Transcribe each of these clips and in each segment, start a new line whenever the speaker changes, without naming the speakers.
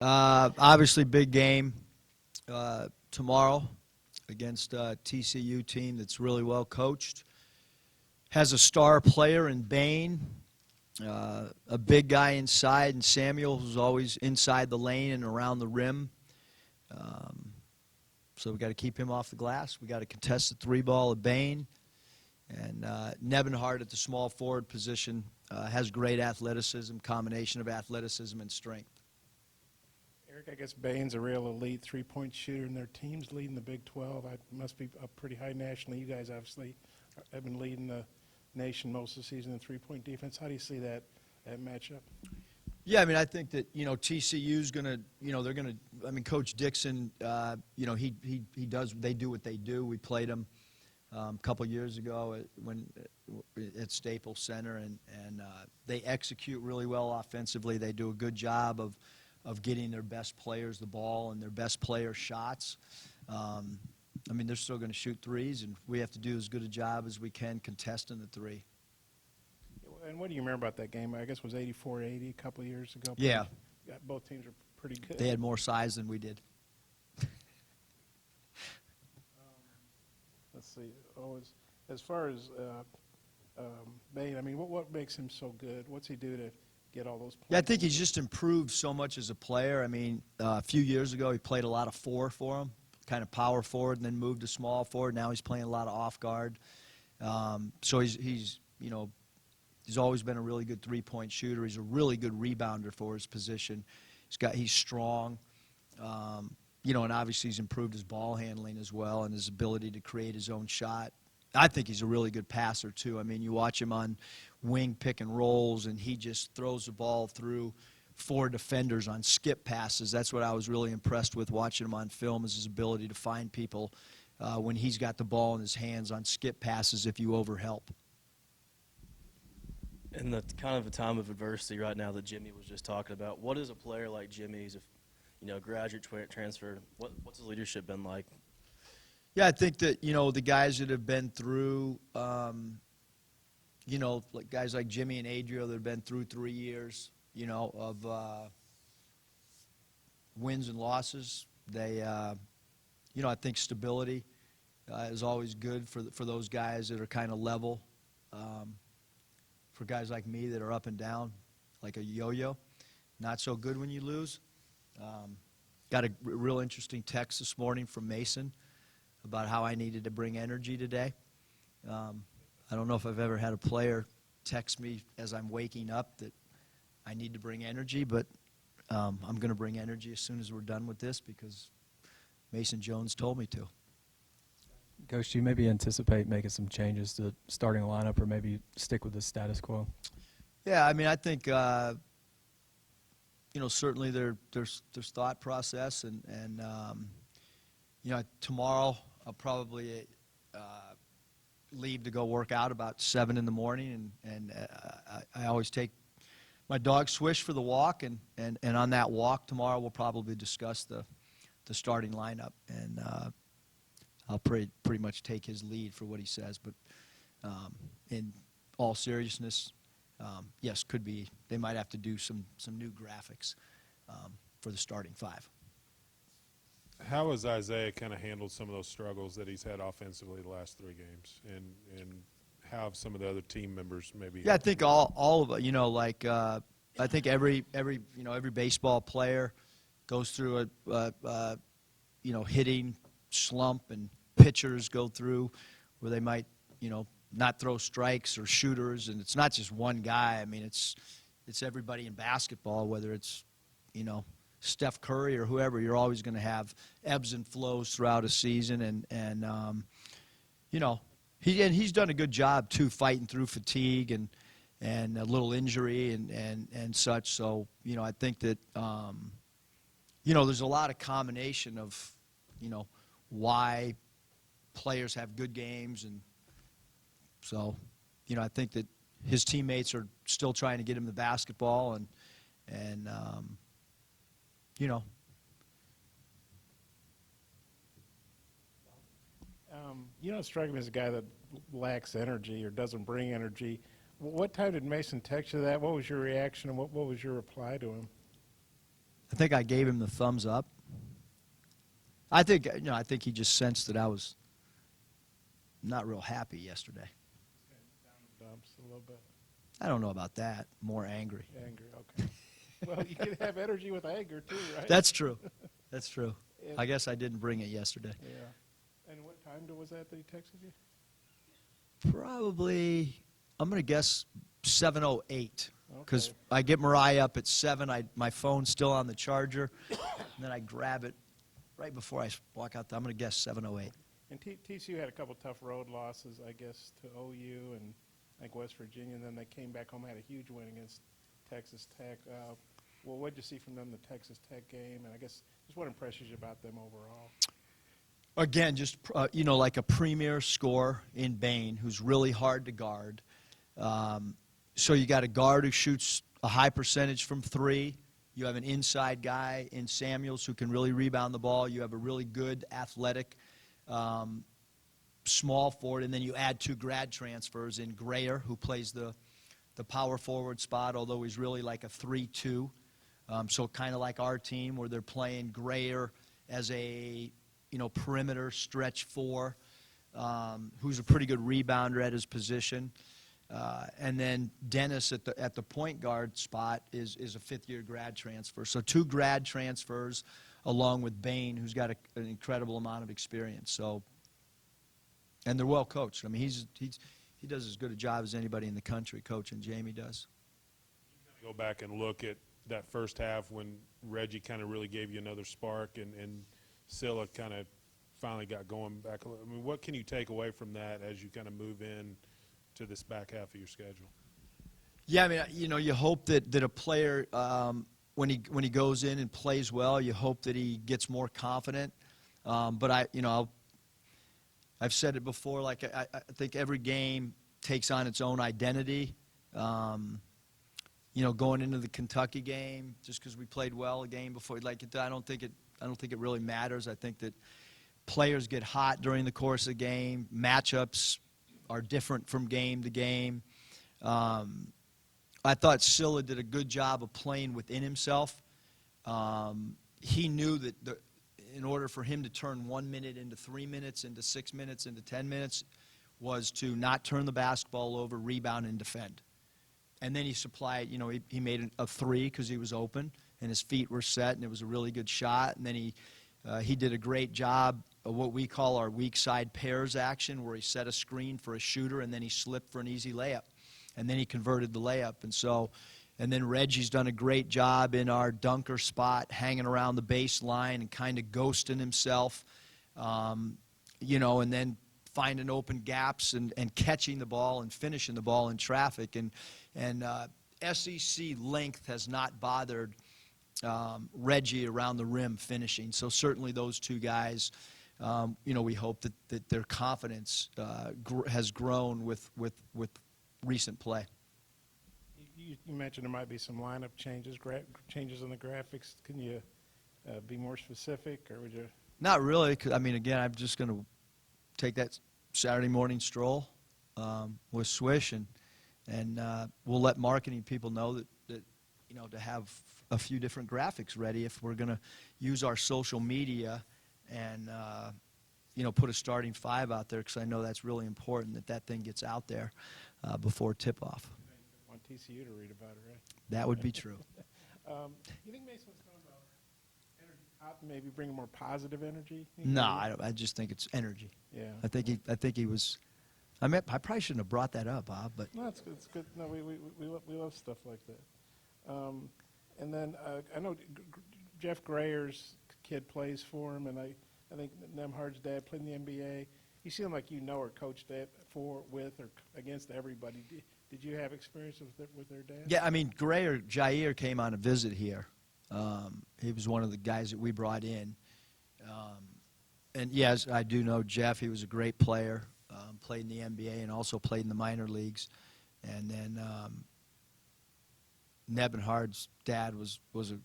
Obviously, big game tomorrow against a TCU team that's really well coached. Has a star player in Bain, a big guy inside, and Samuel, who's always inside the lane and around the rim. Um, so we got to keep him off the glass. We got to contest the three ball at Bain. And Nebenhart at the small forward position has great athleticism, combination of athleticism and strength.
Eric, I guess Bain's a real elite three-point shooter, and their team's leading the Big 12. It must be up pretty high nationally. You guys obviously have been leading the nation most of the season in three-point defense. How do you see that matchup?
Yeah, I mean, I think that, TCU's going to, they're going to, Coach Dixon, they do what they do. We played them a couple years ago at Staples Center, and they execute really well offensively. They do a good job of getting their best players the ball and their best player shots. They're still going to shoot threes, and we have to do as good a job as we can contesting the three.
And what do you remember about that game? I guess it was 84-80 a couple of years ago.
Yeah.
Both teams are pretty good.
They had more size than we did.
Let's see. As far as Bain, what makes him so good? What's he do to get all those points?
Yeah, I think he's just improved so much as a player. A few years ago he played a lot of four for him, kind of power forward, and then moved to small forward. Now he's playing a lot of off guard. So he's always been a really good three-point shooter. He's a really good rebounder for his position. He's strong. And obviously he's improved his ball handling as well and his ability to create his own shot. I think he's a really good passer, too. You watch him on wing pick and rolls, and he just throws the ball through four defenders on skip passes. That's what I was really impressed with watching him on film, is his ability to find people when he's got the ball in his hands on skip passes if you overhelp.
In the kind of a time of adversity right now that Jimmy was just talking about, what is a player like Jimmy's, graduate transfer, what's his leadership been like?
Yeah, I think that, the guys that have been through, like guys like Jimmy and Adrio that have been through 3 years, of wins and losses, they, I think stability is always good for those guys that are kind of level. For guys like me that are up and down, like a yo-yo, not so good when you lose. Got a real interesting text this morning from Mason about how I needed to bring energy today. I don't know if I've ever had a player text me as I'm waking up that I need to bring energy, but I'm going to bring energy as soon as we're done with this because Mason Jones told me to.
Coach, do you maybe anticipate making some changes to starting a lineup or maybe stick with the status quo?
Yeah, I think certainly there's thought process, and tomorrow I'll probably leave to go work out about 7 in the morning, and I always take my dog Swish for the walk, and on that walk tomorrow we'll probably discuss the starting lineup, and I'll pretty much take his lead for what he says. But in all seriousness, yes, could be. They might have to do some new graphics for the starting five.
How has Isaiah kind of handled some of those struggles that he's had offensively the last 3 games, and how have some of the other team members maybe?
Yeah, I think all of it. I think every baseball player goes through a hitting slump, and pitchers go through where they might not throw strikes or shooters, and it's not just one guy. It's everybody in basketball, whether it's Steph Curry or whoever. You're always going to have ebbs and flows throughout a season, and he's done a good job too, fighting through fatigue and a little injury and such. So I think that there's a lot of combination of why players have good games, and so I think that his teammates are still trying to get him the basketball, and
strike me as a guy that lacks energy or doesn't bring energy. What time did Mason text you that? What was your reaction, and what was your reply to him?
I think I gave him the thumbs up. I think I think he just sensed that I was not real happy yesterday.
Down in the dumps a little bit.
I don't know about that. More angry.
Angry, okay. Well, you can have energy with anger too, right?
That's true. That's true.
And-
I guess I didn't bring it yesterday.
Yeah. And what time was that he texted you?
Probably, I'm going to guess 7:08. Because
Okay.
I get Mariah up at 7. My phone's still on the charger. And then I grab it right before I walk out there. I'm going to guess 7:08.
And TCU had a couple tough road losses, I guess, to OU and I think West Virginia, and then they came back home and had a huge win against Texas Tech. Well, what did you see from them, the Texas Tech game? And I guess just what impresses you about them overall?
Again, just, like a premier scorer in Bain who's really hard to guard. So you got a guard who shoots a high percentage from 3. You have an inside guy in Samuels who can really rebound the ball. You have a really good athletic small forward, and then you add 2 grad transfers in Grayer, who plays the power forward spot, although he's really like a 3-2. So kind of like our team where they're playing Grayer as a perimeter stretch 4, who's a pretty good rebounder at his position. And then Dennis at the point guard spot is a 5th-year grad transfer. So 2 grad transfers along with Bain, who's got an incredible amount of experience. So, and they're well coached. I mean, he does as good a job as anybody in the country coaching. Jamie does.
Go back and look at that first half when Reggie kind of really gave you another spark and Scylla kind of finally got going back. I mean, what can you take away from that as you kind of move in to this back half of your schedule?
Yeah, I mean, you hope that a player, when he goes in and plays well, you hope that he gets more confident. But I've said it before. Like I think every game takes on its own identity. Going into the Kentucky game, just because we played well a game before, I don't think it really matters. I think that players get hot during the course of the game. Matchups are different from game to game. I thought Scylla did a good job of playing within himself. He knew that in order for him to turn 1 minute into 3 minutes, into 6 minutes, into 10 minutes, was to not turn the basketball over, rebound, and defend. And then he supplied, he made a 3 because he was open, and his feet were set, and it was a really good shot. And then he did a great job of what we call our weak side pairs action, where he set a screen for a shooter, and then he slipped for an easy layup. And then he converted the layup. And then Reggie's done a great job in our dunker spot, hanging around the baseline and kind of ghosting himself, and then finding open gaps and catching the ball and finishing the ball in traffic. And SEC length has not bothered Reggie around the rim finishing. So certainly those 2 guys, we hope that their confidence has grown with recent play.
You mentioned there might be some lineup changes, changes in the graphics. Can you be more specific, or would you?
Not really. 'Cause, again, I'm just going to take that Saturday morning stroll with Swish, and we'll let marketing people know that to have a few different graphics ready if we're going to use our social media and put a starting 5 out there, because I know that's really important that thing gets out there before tip-off.
On TCU to read about it, right?
That would be true.
You think Mason's going to energy out and maybe bring more positive energy?
No, I just think it's energy.
Yeah.
I think he was. I probably shouldn't have brought that up, Bob. But
No, it's good. It's good. No, we love stuff like that. And then I know Jeff Grayer's kid plays for him, and I think Nemhard's dad played in the NBA. You seem like or coached that with or against everybody. Did you have experience with their dad?
yeah, Jair came on a visit here. He was one of the guys that we brought in. And yes, I do know Jeff. He was a great player. Played in the NBA and also played in the minor leagues. And then Nemhard's dad was an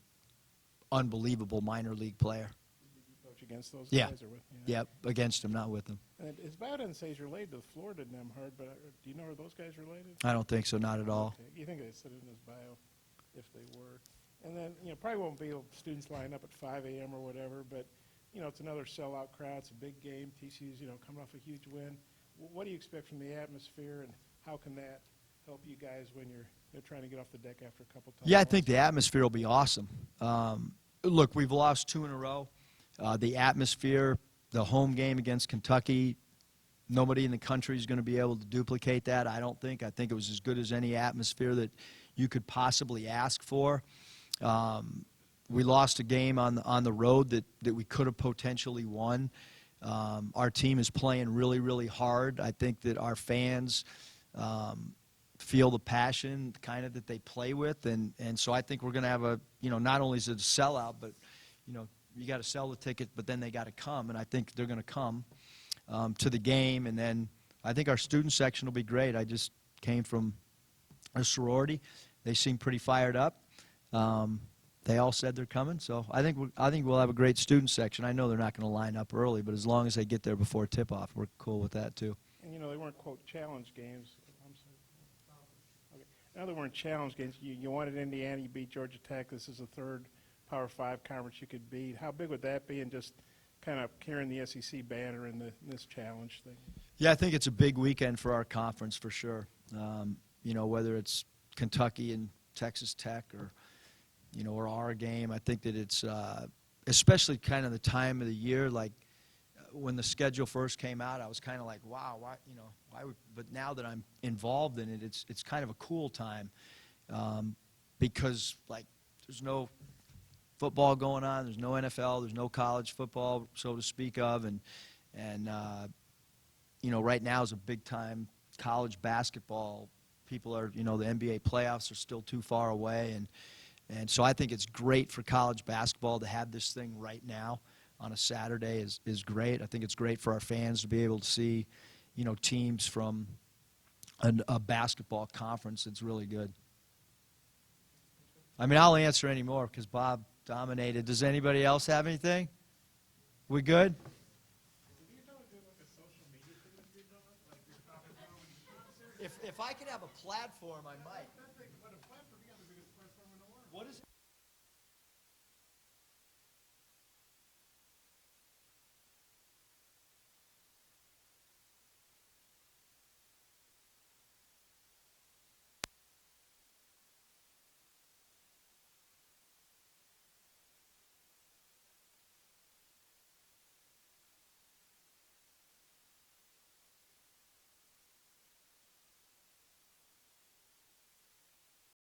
unbelievable minor league player.
Did you coach against those
Yeah.
guys or with?
Yep, against him, not with him.
And his bio doesn't say he's related to Florida Nemhard, but do you know are those guys related?
I don't think so, not at all.
Okay. You think they said it in his bio if they were. And then, probably won't be students line up at 5 a.m. or whatever, but, it's another sellout crowd. It's a big game. TCU's, coming off a huge win. What do you expect from the atmosphere, and how can that help you guys when you're trying to get off the deck after a couple times?
Yeah, I think the atmosphere will be awesome. Look, we've lost 2 in a row. The atmosphere, the home game against Kentucky, nobody in the country is going to be able to duplicate that, I don't think. I think it was as good as any atmosphere that you could possibly ask for. We lost a game on the road that we could have potentially won. Our team is playing really, really hard. I think that our fans feel the passion kind of that they play with, and so I think we're going to have not only is it a sellout, but you got to sell the ticket, but then they got to come, and I think they're going to come to the game. And then I think our student section will be great. I just came from a sorority. They seem pretty fired up. They all said they're coming, so I think we'll have a great student section. I know they're not going to line up early, but as long as they get there before tip-off, we're cool with that too.
And, they weren't, quote, challenge games. I'm sorry. Okay. No, they weren't challenge games. You wanted Indiana, you beat Georgia Tech. This is the third Power 5 conference you could beat. How big would that be, and just kind of carrying the SEC banner in this challenge thing?
Yeah, I think it's a big weekend for our conference for sure. Whether it's Kentucky and Texas Tech or our game, I think that it's especially kind of the time of the year, like when the schedule first came out, I was kind of like, wow, why would, but now that I'm involved in it, it's kind of a cool time because like there's no football going on, there's no NFL, there's no college football, so to speak of, and right now is a big time college basketball. People are, the NBA playoffs are still too far away, and so I think it's great for college basketball to have this thing right now on a Saturday is great. I think it's great for our fans to be able to see, teams from a basketball conference. It's really good. I mean, I'll answer any more because Bob dominated. Does anybody else have anything? We good? If I could have a platform, I might.